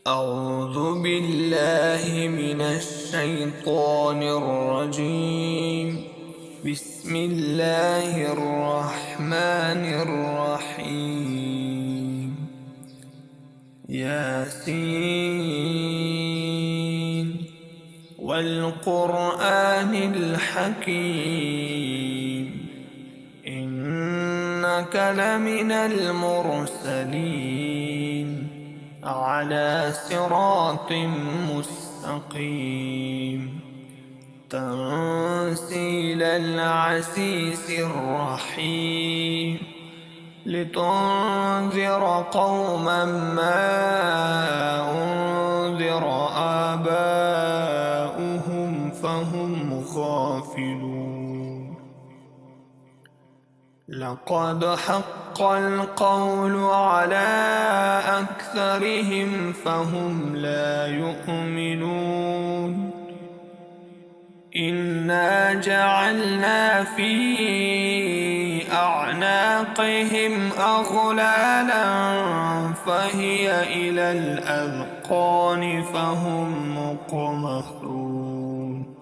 أعوذ بالله من الشيطان الرجيم. بسم الله الرحمن الرحيم. ياسين والقرآن الحكيم إنك لمن المرسلين على صراط مستقيم تنزيل العزيز الرحيم لتنذر قوما ما أنذر آباؤهم فهم غافلون. لقد حق القول على أكثرهم فهم لا يؤمنون. إنا جعلنا في أعناقهم أغلالا فهي إلى الأذقان فهم مقمحون.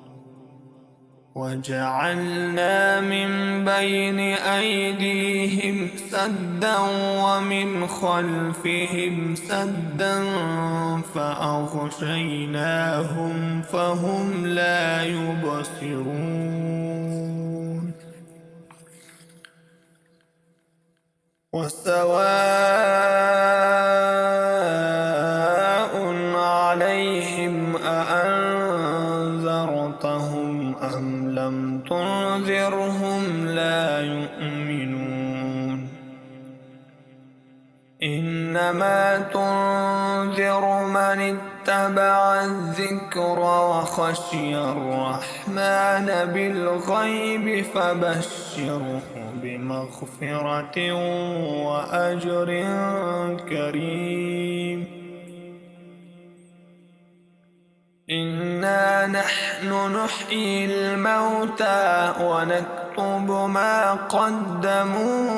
وجعلنا من بين أيديهم سدا ومن خلفهم سدا فأغشيناهم فهم لا يبصرون. وسواء عليهم أأنذرتهم أم لم تنذرهم لا يؤمنون. إنما تنذر من اتبع الذكر وخشي الرحمن بالغيب فبشره بمغفرة وأجر كريم. إنا نحن نحيي الموتى ونكتب ما قدموا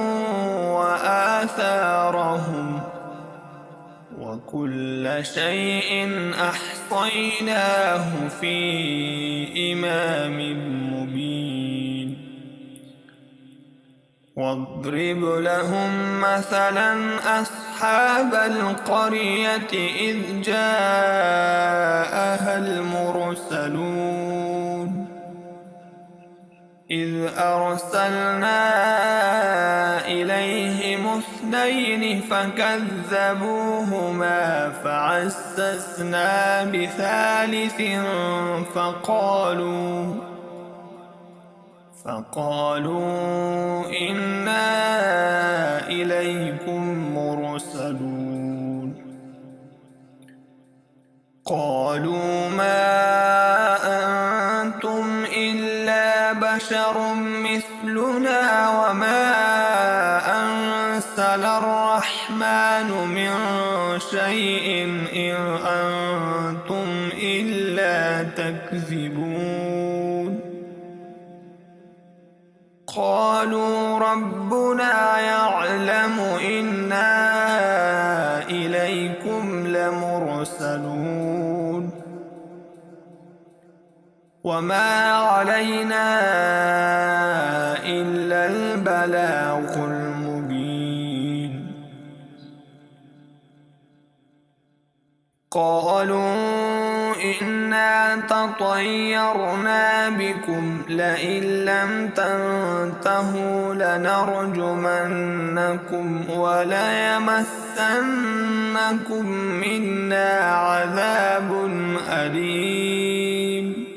وآثارهم وكل شيء أحصيناه في إمام مبين. واضرب لهم مثلا أصحاب القرية إذ جاءها المرسلون إذ أرسلنا إليهم اثنين فكذبوهما فعززنا بثالث فقالوا إنا إليكم مرسلون. قالوا ما أنتم إلا بشر مثلنا وما أنزل الرحمن من شيء إن أنتم إلا تكذبون. قالوا ربنا يعلم إنا إليكم لمرسلون وما علينا إلا البلاغ المبين. قالوا إنا تطيرنا بكم لئن لم تنتهوا لنرجمنكم وليمسنكم منا عذاب أليم.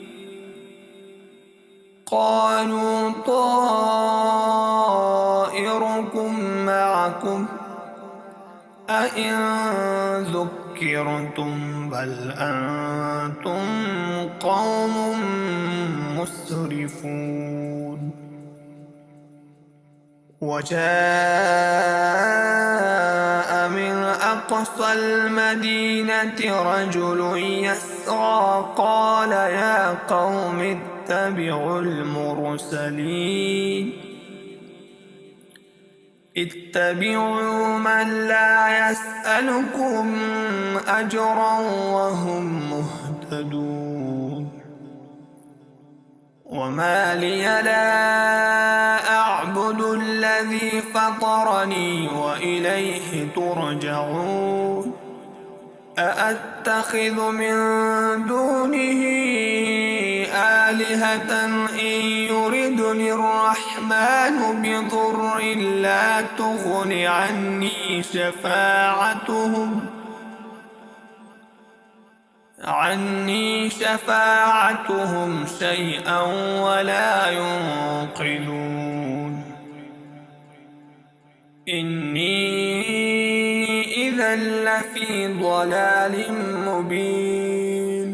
قالوا طائركم معكم أئن ذكرتم بل أنتم قوم مسرفون. وجاء من أقصى المدينة رجل يسعى قال يا قوم اتبعوا المرسلين اتبعوا من لا يسألكم أجرا وهم مهتدون. وما لي لا أعبد الذي فطرني وإليه ترجعون. أأتخذ من دونه آلهة إن يردني الرحمن بضر لا تغن عني شفاعتهم شيئا ولا ينقذون. إني إذا لفي ضلال مبين.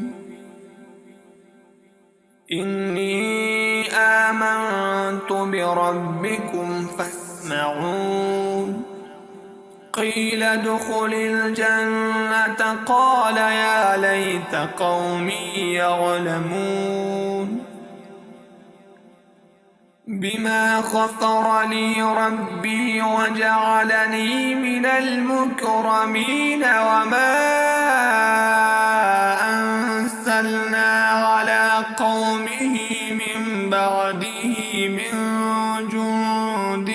إني آمنت بربكم فاسمعون. قيل ادخل الجنة قال يا ليت قومي يعلمون. بما غفر لي ربي وجعلني من المكرمين. وما أنزلنا على قومه من بعده من جند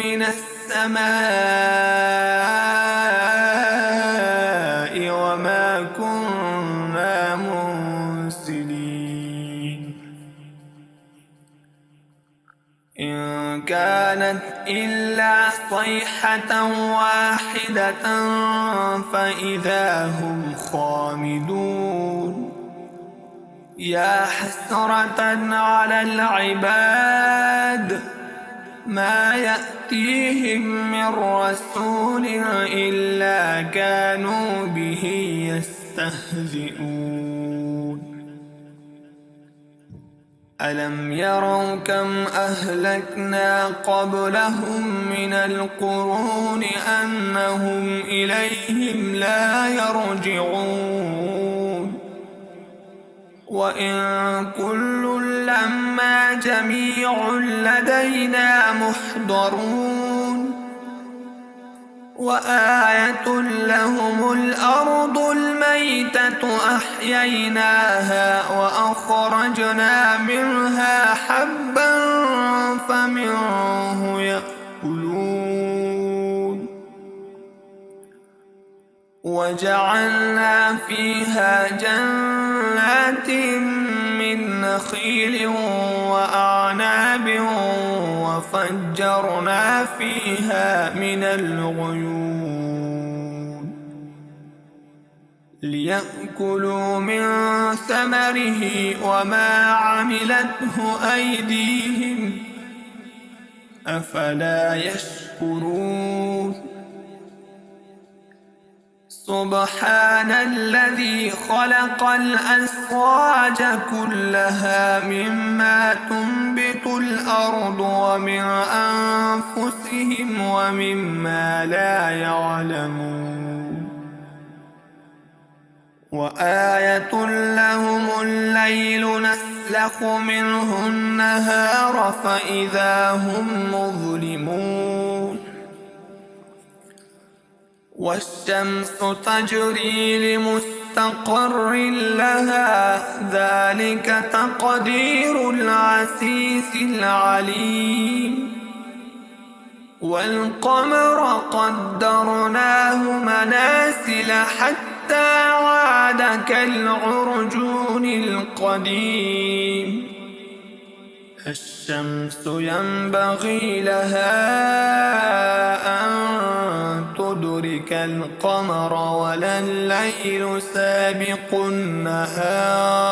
من السماء وما كنا منزلين. إن كانت إلا صيحة واحدة فإذا هم خامدون. يا حسرة على العباد ما يأتيهم من رسول إلا كانوا به يستهزئون. ألم يروا كم أهلكنا قبلهم من القرون أنهم إليهم لا يرجعون. وإن كل لما جميع لدينا محضرون. وآية لهم الأرض الميتة أحييناها وأخرجنا منها حبا فمنه يأكلون. وجعلنا فيها جنات من نخيل وأعناب وفجرنا فيها من العيون ليأكلوا من ثمره وما عملته أيديهم أفلا يشكرون. سبحان الذي خلق الأزواج كلها مما تنبت الأرض ومن أنفسهم ومما لا يعلمون. وآية لهم الليل نسلخ منه النهار فإذا هم مظلمون. والشمس تجري لمستقر لها ذلك تقدير العزيز العليم. والقمر قدرناه منازل حتى عاد كالعرجون القديم. الشمس ينبغي لها أن تدرك القمر ولا الليل سابق النهار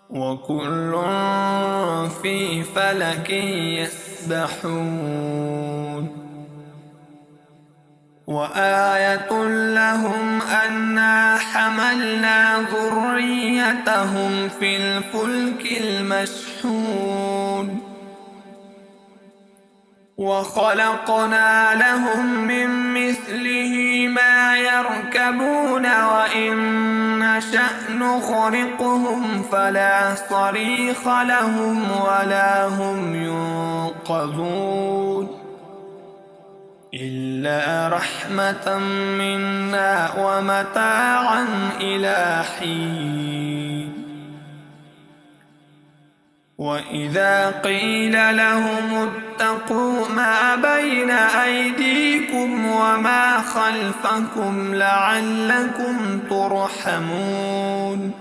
وكل في فلك يسبحون. وآية لهم أنا حملنا ذريتهم في الفلك المشحون وخلقنا لهم من مثله ما يركبون وإن نشأ نغرقهم فلا صريخ لهم ولا هم ينقذون إلا رحمة منا ومتاعا إلى حين. وإذا قيل لهم اتقوا ما بين أيديكم وما خلفكم لعلكم ترحمون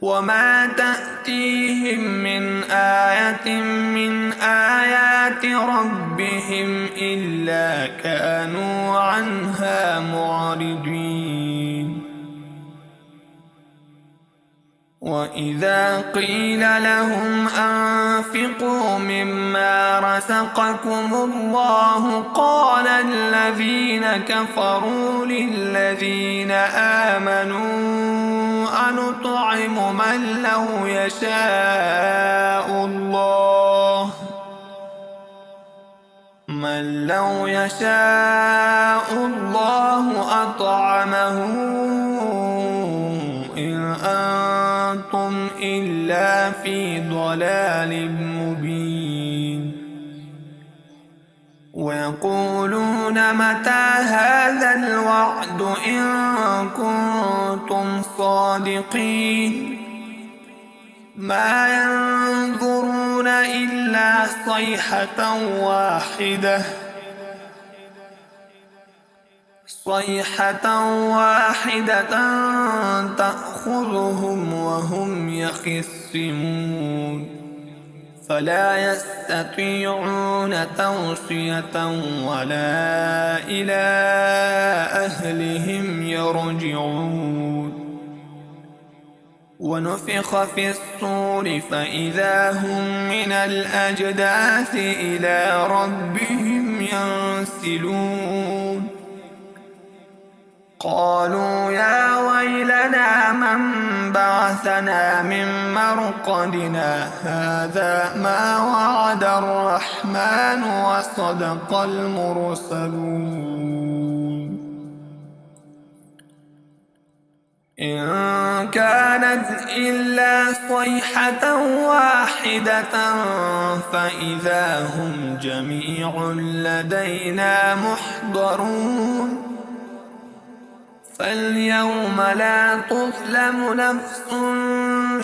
وما تأتيهم من آية من آيات ربهم إلا كانوا عنها معرضين. وإذا قيل لهم أنفقوا مما رزقكم الله قال الذين كفروا للذين آمنوا أنطعم من لو يشاء الله أطعمه إن أنتم إلا في ضلال مبين. ويقولون متى هذا الوعد إن كنتم صادقين ما ينظرون إلا صيحة واحدة تأخذهم وهم يخصمون فلا يستطيعون توصية ولا إلى أهلهم يرجعون. ونفخ في الصور فإذا هم من الأجداث إلى ربهم ينسلون قالوا يا ويلنا من بعثنا من مرقدنا هذا ما وعد الرحمن وصدق المرسلون. إن كانت إلا صيحة واحدة فإذا هم جميع لدينا محضرون فاليوم لا تظلم نفس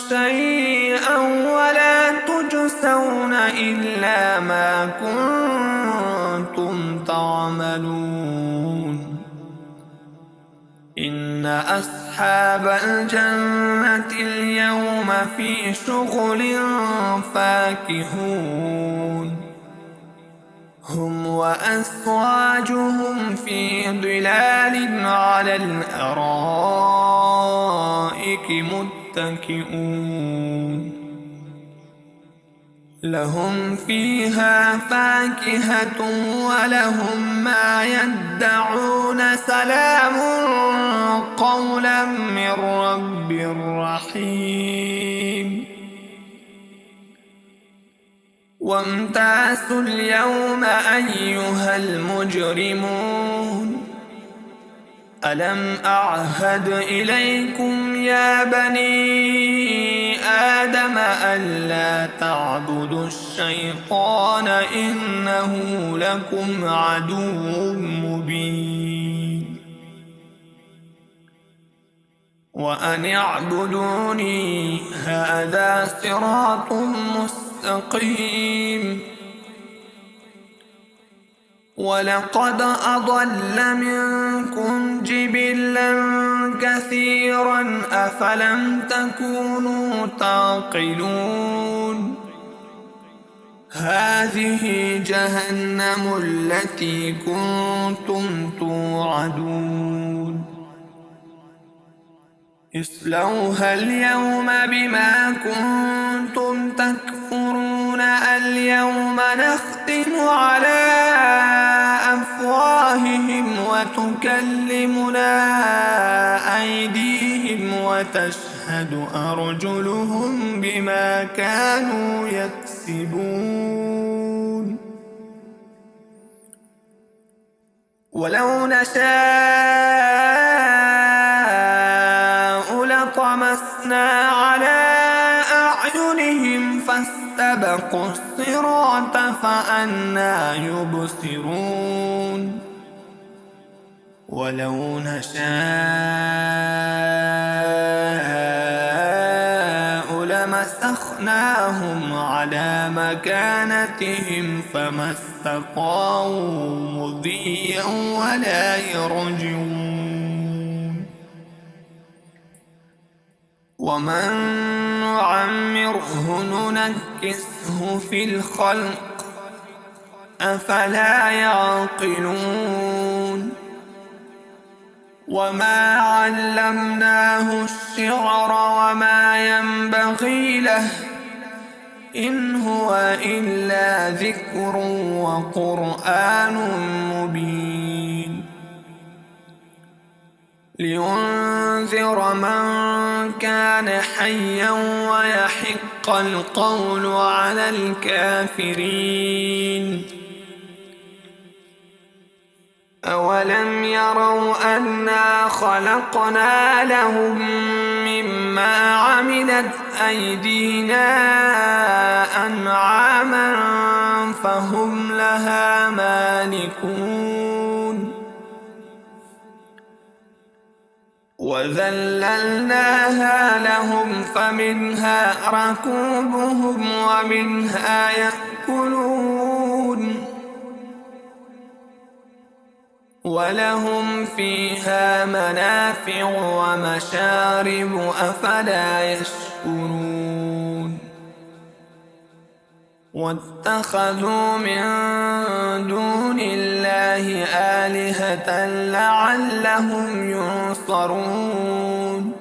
شيئا ولا تجزون إلا ما كنتم تعملون. إن أصحاب الجنة اليوم في شغل فاكهون هم وأزواجهم في ظلال على الأرائك متكئون لهم فيها فاكهة ولهم ما يدعون سلام قولا من رب رحيم. وامتازوا اليوم أيها المجرمون ألم أعهد إليكم يا بني آدم ألا تعبدوا الشيطان إنه لكم عدو مبين وأن اعبدوني هذا صراط مستقيم. ولقد أضل منكم جبلا كثيرا أفلم تكونوا تعقلون. هذه جهنم التي كنتم توعدون اصلوها اليوم بما كنتم تكفرون اليوم نختم على أفواههم وتكلمنا أيديهم وتشهد أرجلهم بما كانوا يكسبون. ولو نشاء لطمسنا على أعينهم فاستبقوا الصراط فأنى يبصرون ولو نشاء لمسخناهم على مكانتهم فما استطاعوا مضيا ولا يرجعون ومن نعمره ننكسه في الخلق أفلا يعقلون وما علمناه الشعر وما ينبغي له إن هو إلا ذكر وقرآن مبين لينذر من كان حيا ويحق القول على الكافرين أولم يروا أنا خلقنا لهم مما عملت أيدينا أنعاما فهم لها مالكون وذللناها لهم فمنها ركوبهم ومنها يأكلون ولهم فيها منافع ومشارب أفلا يشكرون واتخذوا من دون الله آلهة لعلهم ينصرون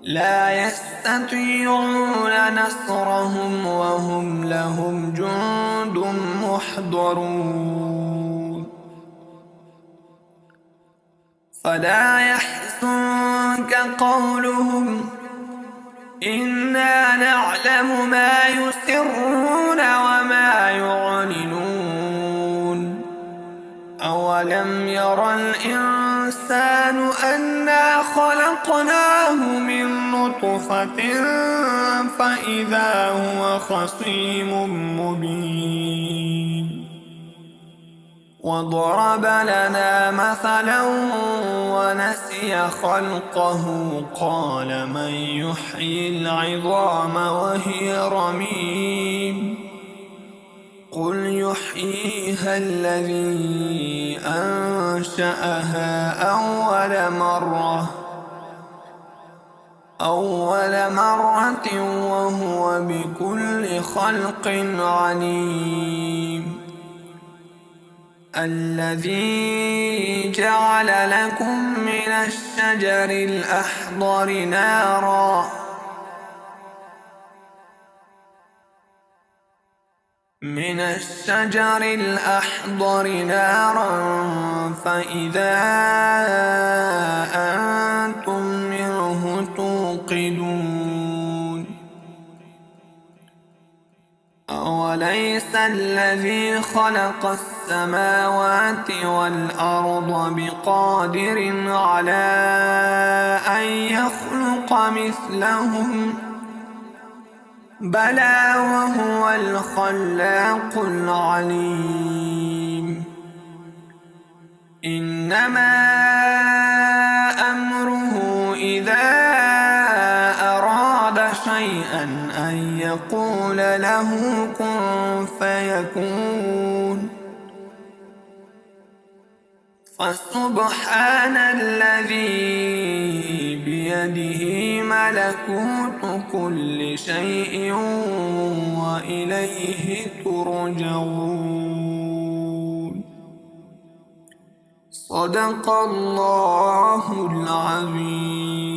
لا يستطيعون نصرهم وهم لهم جند محضرون فلا يحزنك قولهم إنا نعلم ما يسرون وما يعلنون أولم يرى الإنسان أنا خلقناه من نطفة فإذا هو خصيم مبين وضرب لنا مثلا ونسي خلقه قال من يحيي العظام وهي رميم قل يحييها الذي أنشأها أول مرة وهو بكل خلق عليم الذي جعل لكم من الشجر الأخضر نارا فإذا أنتم منه توقدون أوليس الذي خلق السماوات والأرض بقادر على أن يخلق مثلهم بلى وهو الخلاق العليم إنما أمره إذا أراد شيئا أن يقول له كن فيكون فسبحان الذي بيده ملكوت كل شيء وإليه ترجعون صدق الله العظيم.